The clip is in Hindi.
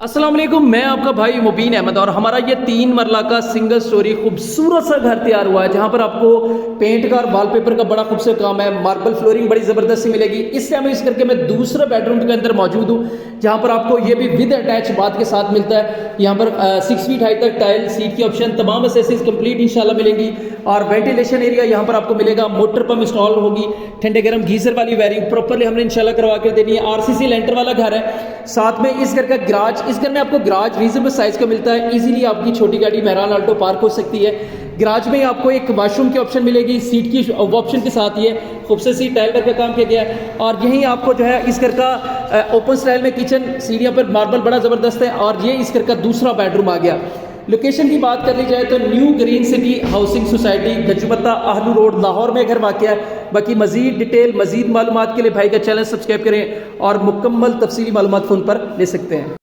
अस्सलाम वालेकुम, मैं आपका भाई मुबीन अहमद और हमारा ये 3 मरला का सिंगल स्टोरी खूबसूरत सा घर तैयार हुआ है जहाँ पर आपको पेंट का और वॉलपेपर का बड़ा खूबसूरत काम है। मार्बल फ्लोरिंग बड़ी ज़बरदस्ती मिलेगी। इस टाइम इस करके मैं दूसरे बेडरूम के अंदर मौजूद हूँ जहाँ पर आपको ये भी विद अटैच बाथ के साथ मिलता है। यहाँ पर 6 फीट हाइट तक टाइल सीट की ऑप्शन तमाम एसेसरीज कंप्लीट इंशाल्लाह मिलेंगी और वेंटिलेशन एरिया यहाँ पर आपको मिलेगा। मोटर पंप इंस्टॉल होगी, ठंडे गर्म गीजर वाली वायरिंग प्रॉपरली हमने इंशाल्लाह करवा कर देनी है। आरसीसी लेंटर वाला घर है। साथ में इस घर का गराज, इस घर में आपको गराज रीजनेबल साइज का मिलता है। इजीली आपकी छोटी गाड़ी मेहरान आल्टो पार्क हो सकती है। गराज में आपको एक वॉशरूम की ऑप्शन मिलेगी, सीट की ऑप्शन के साथ ये खूबसूरत सी टाइल वर्क का काम किया गया है। और यहीं आपको जो है इस घर का ओपन स्टाइल में किचन, सीढ़ियों पर मार्बल बड़ा ज़बरदस्त है। और ये इस घर का दूसरा बेडरूम आ गया। लोकेशन की बात कर ली जाए तो New Green City Housing Society Gajubatta Ahlu Road Lahore में घर वाक़ है। बाकी मजीद डिटेल मजीद मालूमात के लिए भाई का चैनल सब्सक्राइब करें और मुकम्मल तफसीली मालूमात फ़ोन पर ले सकते हैं।